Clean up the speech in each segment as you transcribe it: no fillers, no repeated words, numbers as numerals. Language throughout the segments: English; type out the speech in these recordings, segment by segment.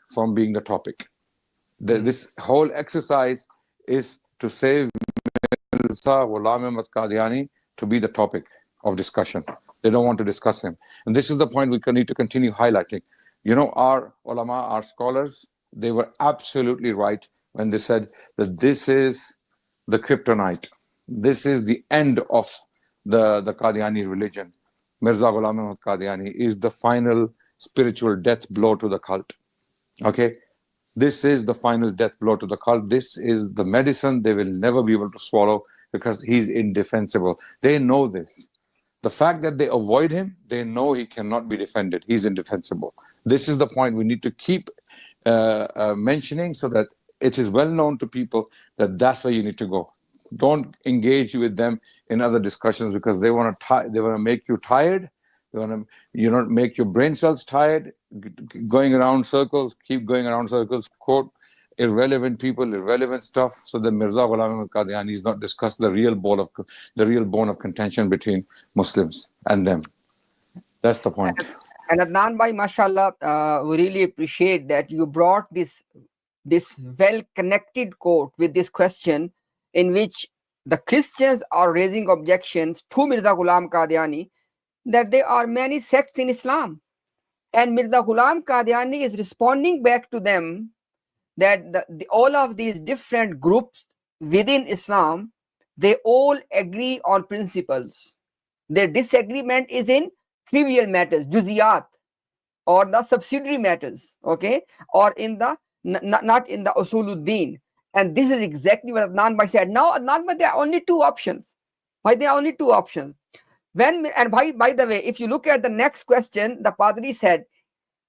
from being the topic. This whole exercise is to save Mirza Ghulam Ahmad Qadiani to be the topic of discussion. They don't want to discuss him. And this is the point we need to continue highlighting. You know, our ulama, our scholars, they were absolutely right when they said that this is the kryptonite. This is the end of the Qadiani religion. Mirza Ghulam Ahmad Qadiani is the final spiritual death blow to the cult. Okay? This is the final death blow to the cult. This is the medicine they will never be able to swallow because he's indefensible. They know this. The fact that they avoid him, they know he cannot be defended. He's indefensible. This is the point we need to keep mentioning so that it is well known to people that that's where you need to go. Don't engage with them in other discussions because they want to make you tired. They want to make your brain cells tired, going around circles, keep going around circles, quote irrelevant people, irrelevant stuff. So that Mirza Ghulam Ahmad Qadiani is not discussed the real bone of contention between Muslims and them. That's the point. And Adnan bhai, mashallah, we really appreciate that you brought this well-connected quote with this question in which the Christians are raising objections to Mirza Ghulam Qadiani that there are many sects in Islam. And Mirza Ghulam Qadiani is responding back to them that all of these different groups within Islam, they all agree on principles. Their disagreement is in trivial matters, juziyat, or the subsidiary matters, okay, or in the not in the usuluddin. And this is exactly what Adnan bhai said. Now, Adnan bhai, there are only two options. Why there are only two options? By the way, if you look at the next question, the Padri said,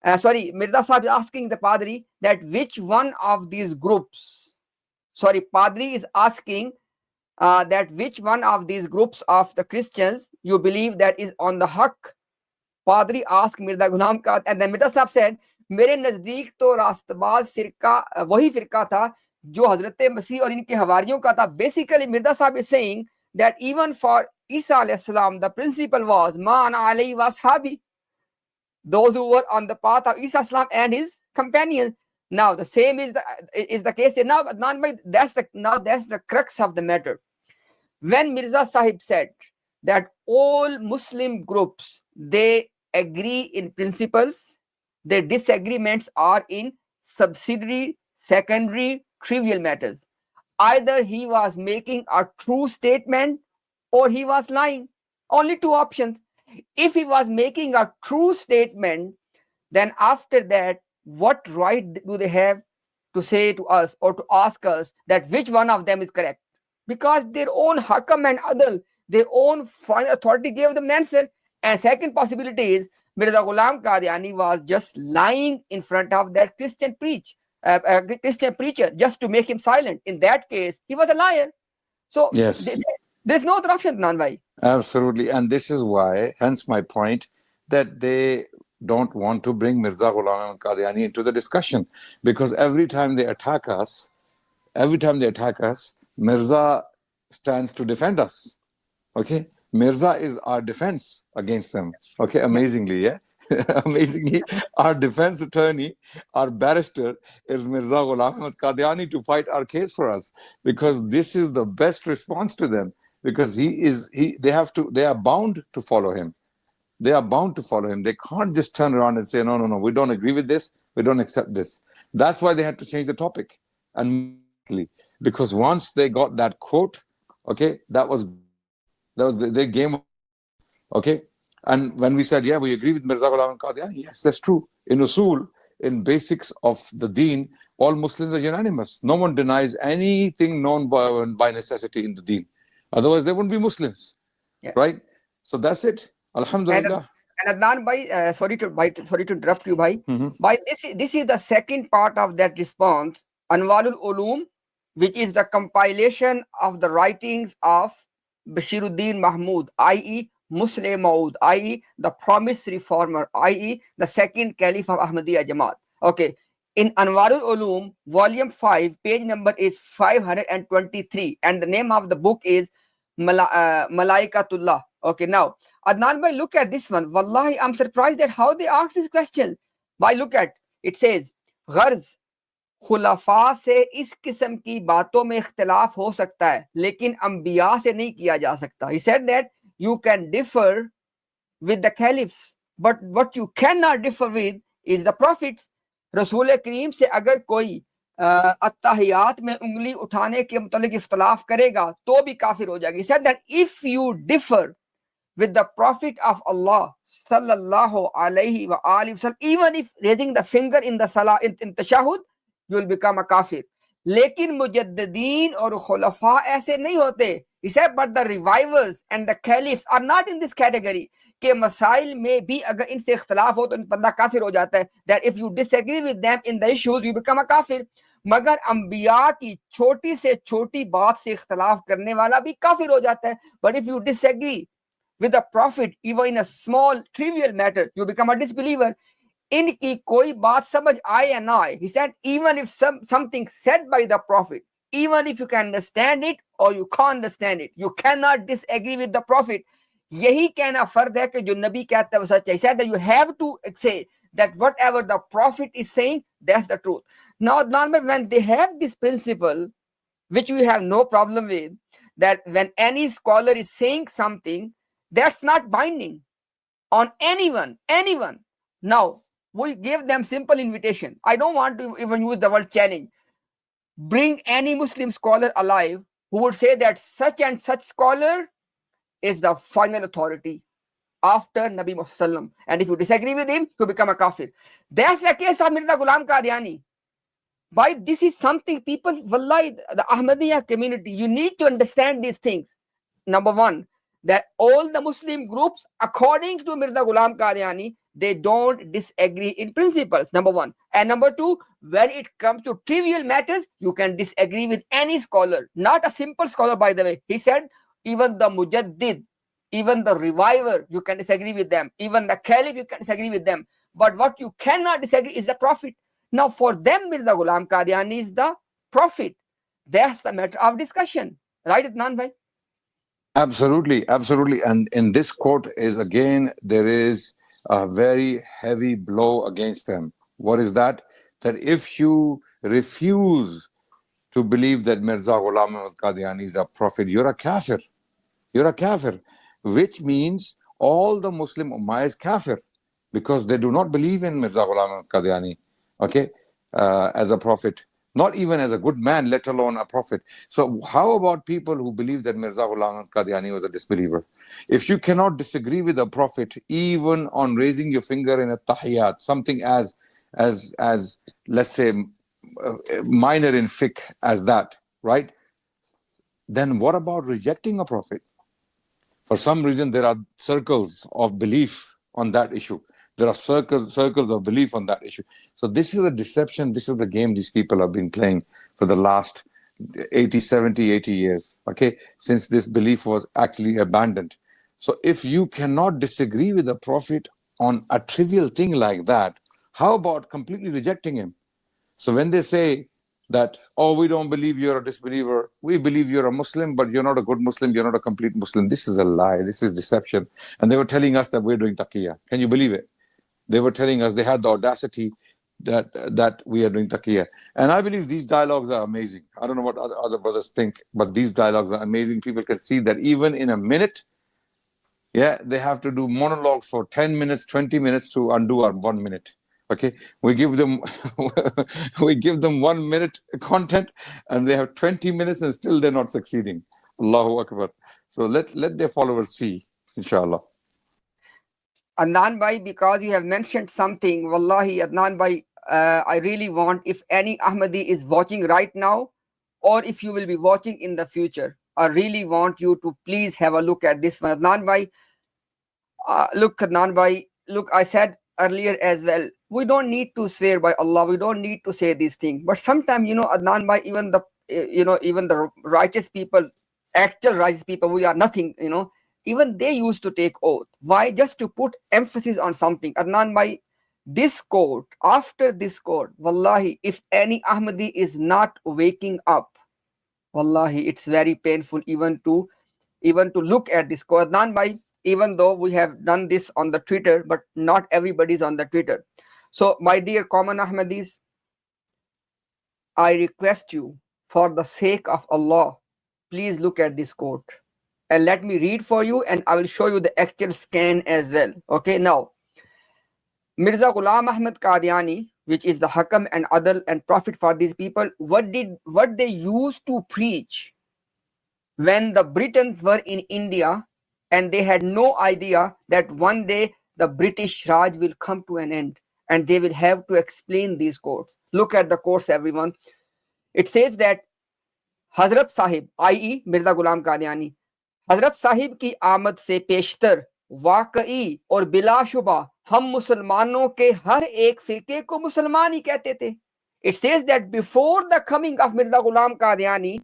Mirza Sahib is asking the Padri that which one of these groups, Padri is asking that which one of these groups of the Christians you believe that is on the haqq. Padri asked Mirza Ghulam Qadiani, and then Mirza Sahib said, मेरे नजदीक तो रास्तबाज फिरका वही फिरका था जो हजरत मसीह और इनके हवारियों का था. Basically, Mirza Sahib is saying that even for Isa alayhi salam, the principle was ma ana alayhi wa ashabi, those who were on the path of Isa salam and his companions. Now the same is the case here. Now that's the crux of the matter. When Mirza Sahib said that all Muslim groups, they agree in principles, their disagreements are in subsidiary, secondary, trivial matters. Either he was making a true statement or he was lying. Only two options. If he was making a true statement, then after that, what right do they have to say to us or to ask us that which one of them is correct? Because their own hakam and adl, their own final authority gave them an answer. And second possibility is Mirza Ghulam Qadiani was just lying in front of that Christian preacher just to make him silent. In that case, he was a liar. So yes, there's no other option, Adnan bhai. Absolutely. And this is why, hence my point, that they don't want to bring Mirza Ghulam Ahmad Qadiani into the discussion. Because every time they attack us, Mirza stands to defend us. Okay? Mirza is our defense against them. Okay? Amazingly, yeah? Amazingly, our defense attorney, our barrister is Mirza Ghulam Ahmad Qadiani to fight our case for us. Because this is the best response to them. Because they are bound to follow him. They are bound to follow him. They can't just turn around and say, no, we don't agree with this. We don't accept this. That's why they had to change the topic. And because once they got that quote, okay, that was their game. Okay. And when we said, yeah, we agree with Mirza Ghulam Qadiani, yes, that's true. In usul, in basics of the deen, all Muslims are unanimous. No one denies anything known by necessity in the deen. Otherwise, they wouldn't be Muslims, right? So that's it. Alhamdulillah. And Adnan bhai, sorry to interrupt you, bhai. Bhai, this is the second part of that response. Anwarul Ulum, which is the compilation of the writings of Bashiruddin Mahmud, i.e. Muslim Maud, i.e. the promised reformer, i.e. the second caliph of Ahmdiyya Jamaat. Okay. In Anwarul Ulum, volume 5, page number is 523, and the name of the book is Malaikatullah. Okay, now, Adnan bhai, look at this one. Wallahi, I'm surprised at how they ask this question. Why, look at, it says, गर्ज खुलफा से इस किस्म की बातों में इख्तिलाफ हो सकता है, लेकिन अंबिया से नहीं किया जा सकता. He said that you can differ with the caliphs, but what you cannot differ with is the prophets. रसूल करीम से अगर कोई अत्तहियात में उंगली उठाने के मुतालिक इख्तिलाफ करेगा तो भी काफिर हो जाएगी. He said that if you differ with the Prophet of Allah sallallahu alayhi wa alihi wasallam, even if raising the finger in the salah in tashahud, you will become a kafir. लेकिन मुजद्दिदीन और खुलफा ऐसे नहीं होते. He said, but the revivers and the caliphs are not in this category. के मसाइल में भी अगर इनसे इख्तिलाफ हो तो बंदा काफिर हो जाता है. That if you disagree with them in the issues, you become a kafir. मगर अंबिया की छोटी से छोटी बात से इख्तिलाफ करने वाला भी काफिर हो जाता है. But if you disagree with the prophet even in a small trivial matter, you become a disbeliever. इनकी कोई बात समझ आए या ना आए, he said, even if something said by the prophet, even if you can understand it or you can't understand it, you cannot disagree with the prophet. यही कहना फर्ज है कि जो नबी कहता है वो सच है. He said that you have to say that whatever the prophet is saying, that's the truth. Now, when they have this principle, which we have no problem with, that when any scholar is saying something, that's not binding on anyone. Now, we give them simple invitation. I don't want to even use the word challenge. Bring any Muslim scholar alive who would say that such and such scholar is the final authority after Nabi Muhammad. And if you disagree with him, you become a kafir. That's the case of Mirza Ghulam Qadiani. Why this is something people, wallahi, the Ahmdiyya community, you need to understand these things. Number one, that all the Muslim groups, according to Mirza Ghulam Qadiani, they don't disagree in principles, number one. And number two, when it comes to trivial matters, you can disagree with any scholar, not a simple scholar, by the way. He said, even the Mujaddid, even the reviver, you can disagree with them. Even the caliph, you can disagree with them. But what you cannot disagree is the prophet. Now, for them, Mirza Ghulam Qadiani is the prophet. That's the matter of discussion. Right, Adnan bhai? Absolutely, absolutely. And in this quote is again, there is a very heavy blow against them. What is that? That if you refuse to believe that Mirza Ghulam Ahmad Qadiani is a prophet, you're a kafir. You're a kafir, which means all the Muslim Ummah is kafir because they do not believe in Mirza Ghulam Ahmad Qadiani, okay, as a prophet. Not even as a good man, let alone a prophet. So how about people who believe that Mirza Ghulam Qadiani was a disbeliever? If you cannot disagree with a prophet, even on raising your finger in a tahiyyat, something as let's say minor in fiqh as that, right? Then what about rejecting a prophet? For some reason, there are circles of belief on that issue. There are circles of belief on that issue. So this is a deception. This is the game these people have been playing for the last 80 years, okay, since this belief was actually abandoned. So if you cannot disagree with the prophet on a trivial thing like that, how about completely rejecting him? So when they say that, oh, we don't believe you're a disbeliever, we believe you're a Muslim, but you're not a good Muslim, you're not a complete Muslim, this is a lie, this is deception. And they were telling us that we're doing taqiyya. Can you believe it? They were telling us, they had the audacity that we are doing taqiyya. And I believe these dialogues are amazing. I don't know what other brothers think, but these dialogues are amazing. People can see that even in a minute, yeah, they have to do monologues for 10 minutes, 20 minutes to undo our 1 minute. Okay, we give them 1 minute content and they have 20 minutes and still they're not succeeding. Allahu Akbar. So let their followers see, inshallah. Adnan bhai, because you have mentioned something, wallahi, Adnan bhai, I really want, if any Ahmadi is watching right now, or if you will be watching in the future, I really want you to please have a look at this one. Adnan bhai, look, Adnan bhai, look, I said earlier as well, we don't need to swear by Allah, we don't need to say these things. But sometimes, Adnan bhai, even the righteous people, actual righteous people, we are nothing, even they used to take oath. Why? Just to put emphasis on something. Adnan bhai, this quote, after this quote, wallahi, if any Ahmadi is not waking up, wallahi, it's very painful even to look at this quote. Adnan bhai, even though we have done this on the Twitter, but not everybody is on the Twitter. So my dear common Ahmadis, I request you, for the sake of Allah, please look at this quote. And let me read for you, and I will show you the actual scan as well. Okay, now, Mirza Ghulam Ahmad Qadiani, which is the Hakam and Adal and Prophet for these people, what they used to preach when the Britons were in India, and they had no idea that one day the British Raj will come to an end and they will have to explain these quotes. Look at the quotes, everyone. It says that Hazrat Sahib, i.e. Mirza Ghulam Qadiani, हजरत साहिब की आमद से पेशतर वाकई और बिलाशुबा हम मुसलमानों के हर एक फिरके को मुसलमान ही कहते थे. It says that before the coming of Mirza Ghulam Qadiani,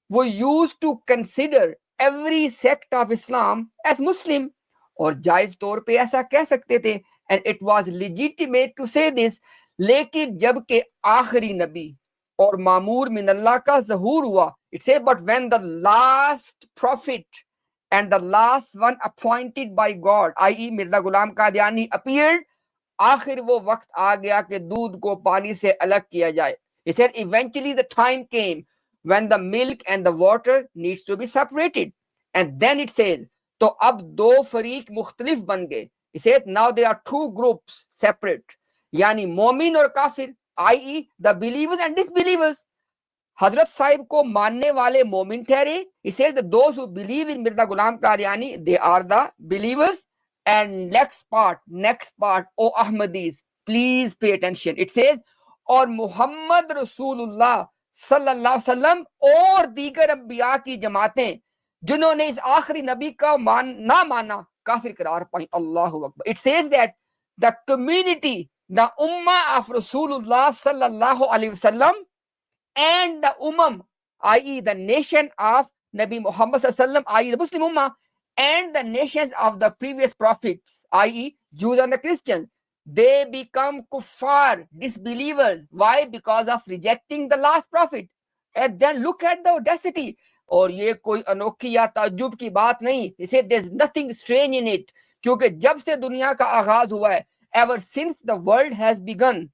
we used to consider every sect of Islam as Muslim. और जायज तौर पे ऐसा कह सकते थे, and it was legitimate to say this. लेकिन जब के आखिरी नबी और मामूर मिनल्लाह का ज़हूर हुआ, it says, but when the last prophet and the last one appointed by God, i.e. Mirza Ghulam Qadiani appeared, आखिर वो वक्त आ गया कि दूध को पानी से अलग किया जाए. He said eventually the time came when the milk and the water needs to be separated. And then it says, तो अब दो फरीक मुख्तलिफ बन गए. He said now there are two groups separate, यानी मोमिन और काफिर, i.e. the believers and disbelievers. हजरत साहिब को मानने वाले मोमिन ठहरे. He says that those who believe in Mirza Ghulam Qadiani, they are the believers. And next part, O Ahmadis, please pay attention. It says, और मोहम्मद रसूलुल्लाह सल्लल्लाहु अलैहि वसल्लम और दीगर अंबिया की जमातें जिन्होंने इस आखिरी नबी का ना माना काफिर करार पाई. अल्लाहु Akbar. It says that the community, the ummah of Rasulullah sallallahu alaihi wasallam, and the i.e. the nation of Nabi Muhammad sallallahu, i.e. the Muslim ummah, and the nations of the previous prophets, i.e. Jews and the Christians, they become kuffar, disbelievers. Why? Because of rejecting the last prophet. And then look at the audacity. और ये कोई अनोखी या ताज्जुब की बात नहीं. He said there's nothing strange in it. क्योंकि जब से दुनिया का आगाज हुआ है, ever since the world has begun,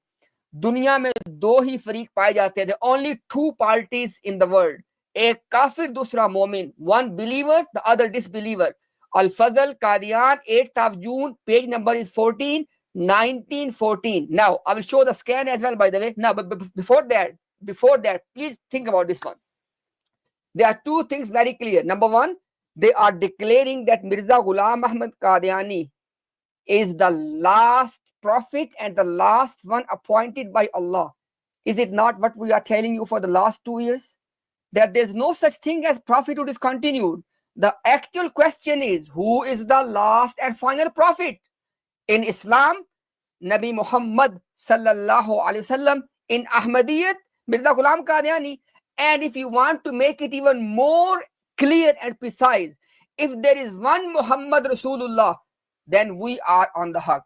दुनिया में दो ही फरीक पाए जाते थे. Only two parties in the world. एक काफिर, दूसरा मोमिन. One believer, the other disbeliever. Al-Fazl, Qadian, 8th of June, page number is 14, 1914. Now, I will show the scan as well, by the way. Now, but before that, please think about this one. There are two things very clear. Number one, they are declaring that Mirza Ghulam Ahmad Qadiani is the last prophet and the last one appointed by Allah. Is it not what we are telling you for the last 2 years? That there's no such thing as prophethood is continued. The actual question is, who is the last and final prophet? In Islam, Nabi Muhammad sallallahu alaihi wasallam. In Ahmadiyyat, Mirza Ghulam Qadiani. And if you want to make it even more clear and precise, if there is one Muhammad Rasulullah, then we are on the haqq.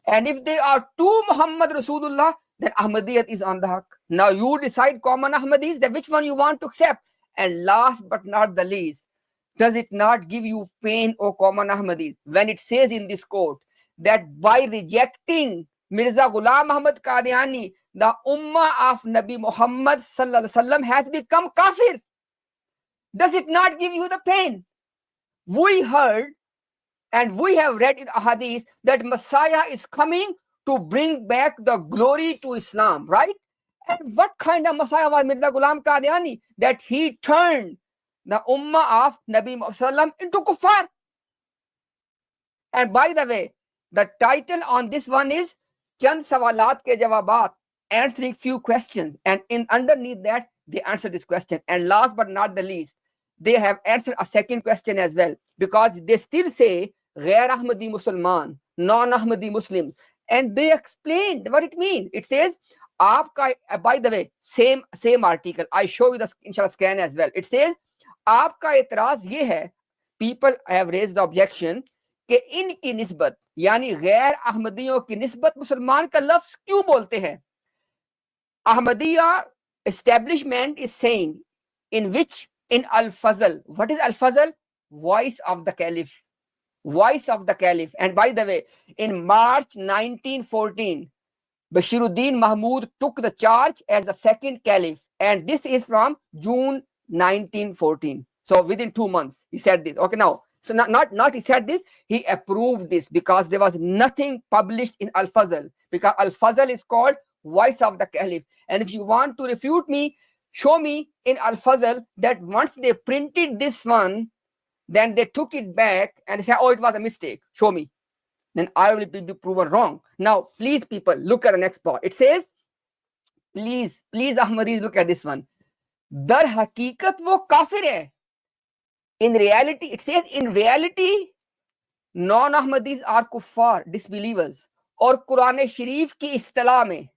And if there are two Muhammad Rasulullah, then Ahmadiyyat is on the haqq. Now you decide, common Ahmadis, that which one you want to accept. And last but not the least, does it not give you pain, O common Ahmadis, when it says in this quote that by rejecting Mirza Ghulam Ahmad Qadiani, the ummah of Nabi Muhammad sallallahu alaihi wasallam has become kafir? Does it not give you the pain? We heard and we have read in Ahadith that Messiah is coming to bring back the glory to Islam, right? And what kind of Messiah was Mirza Ghulam Qadiani? That he turned the ummah of Nabi Muhammad into kuffar. And by the way, the title on this one is Chand Sawalat ke Jawabat, answering few questions. And underneath that, they answer this question. And last but not the least, they have answered a second question as well, because they still say Ghair Ahmadi Musalman, non-Ahmadi Muslim. And they explained what it means. It says, Aapka, by the way, same article. I show you the inshallah scan as well. It says, Aapka itraz ye hai, people have raised the objection कि इनकी निस्बत यानी गैर अहमदियों की निस्बत मुसलमान का लफ्ज क्यों बोलते हैं? Ahmadiyya establishment is saying in Al-Fazl. What is Al-Fazl? Voice of the Caliph. Voice of the Caliph. And by the way, in March 1914, Bashiruddin Mahmud took the charge as the second caliph, and this is from June 1914. So within 2 months, he said this. Okay, now, so not he said this, he approved this because there was nothing published in Al-Fazl, because Al-Fazl is called voice of the caliph. And if you want to refute me, show me in Al-Fazl that once they printed this one, then they took it back and said, oh, it was a mistake. Show me. Then I will be proven wrong. Now, please, people, look at the next part. It says, please, Ahmadis, look at this one. Dar hakikat wo kafir hai. In reality, it says, in reality, non-Ahmadis are kuffar, disbelievers. Or Quran Sharif ki istilah mein,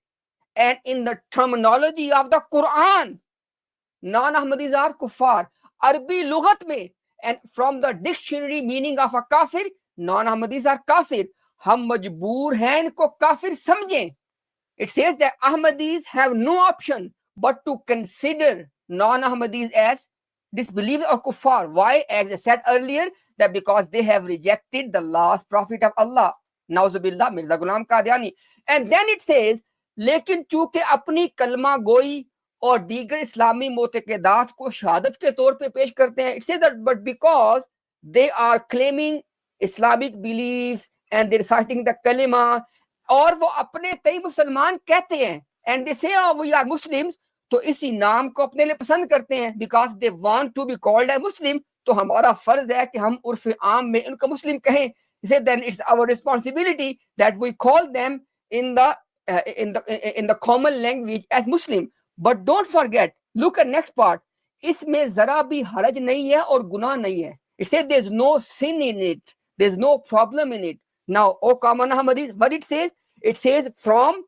and in the terminology of the Quran, non-Ahmadis are kuffar. Arabi lughat mein, and from the dictionary meaning of a kafir, non-Ahmadis are kafir. Hum majboor hain ko kafir samjhe. It says that Ahmadis have no option but to consider non-Ahmadis as disbelievers or kuffar. Why? As I said earlier, that because they have rejected the last prophet of Allah, Nauzubillah, Mirza Ghulam Qadiani. And then it says, लेकिन चूंकि अपनी कलमा गोई और दीगर इस्लामी मोतक़दात को शहादत के तौर पे पेश करते हैं, it says that but because they are claiming Islamic beliefs and they're reciting the kalima, और वो अपने तय मुसलमान कहते हैं, and they say oh we are Muslims, तो इसी नाम को अपने लिए पसंद करते हैं because they want to be called a Muslim, तो हमारा फर्ज है कि हम उर्फ आम में उनको मुस्लिम कहें. He said then it's our responsibility that we call them in the common language as Muslim. But don't forget, look at next part. इसमें जरा भी हरज नहीं है और गुनाह नहीं है. It says there's no sin in it, there's no problem in it. Now, O common Ahmadis, what it says from,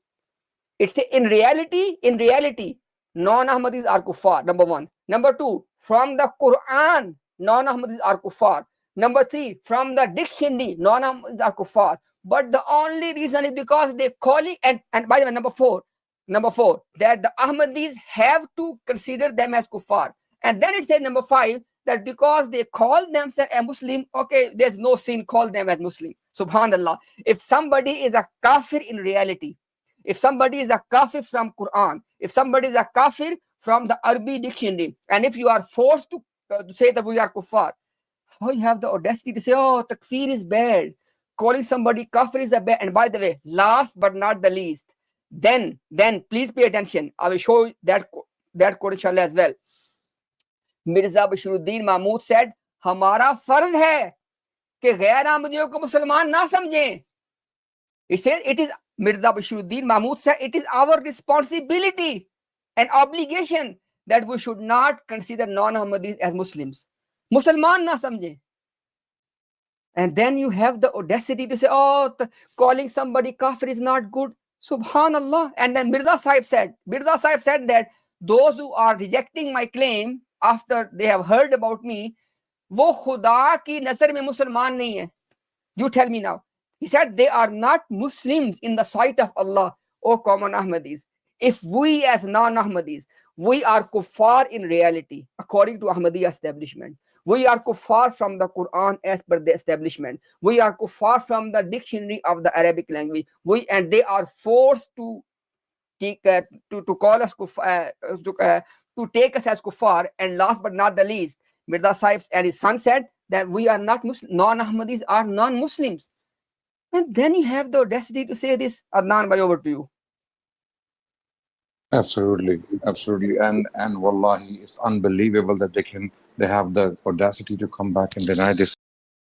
it says in reality, non-Ahmadis are kuffar, number one. Number two, from the Quran, non-Ahmadis are kuffar. Number three, from the dictionary, non-Ahmadis are kuffar. But the only reason is because they calling, and by the way, number four, that the Ahmadis have to consider them as kuffar. And then it says number five, that because they call themselves a Muslim, okay, there's no sin, call them as Muslim. Subhanallah. If somebody is a kafir in reality, if somebody is a kafir from Quran, if somebody is a kafir from the Arabic dictionary, and if you are forced to say that we are kuffar, how you have the audacity to say, oh, takfir is bad, calling somebody kafir is a bad. And by the way, last but not the least, then please pay attention. I will show you that quote inshallah as well. Mirza Bashiruddin Mahmud said, हमारा फर्ज है कि गैर अहमदियों को मुसलमान ना समझें. It says it is, Mirza Bashiruddin Mahmud said, it is our responsibility and obligation that we should not consider non-Ahmadis as Muslims. Musliman na samjhe. And then you have the audacity to say, oh, calling somebody kafir is not good. Subhanallah. And then Mirza Sahib said that those who are rejecting my claim after they have heard about me, wo khuda ki nazar mein Musliman nahi hai. You tell me now. He said they are not Muslims in the sight of Allah, O common Ahmadis. If we as non-Ahmadis, we are kuffar in reality, according to Ahmadiyya establishment. We are kuffar from the Quran as per the establishment. We are kuffar from the dictionary of the Arabic language. And they are forced to call us kuffar, to take us as kuffar. And last but not the least, Mirza Sahib and his son said that we are not Muslim. Non-Ahmadis are non-Muslims. And then you have the audacity to say this. Adnan, bhai, over to you. Absolutely. And wallahi, it's unbelievable that they have the audacity to come back and deny this.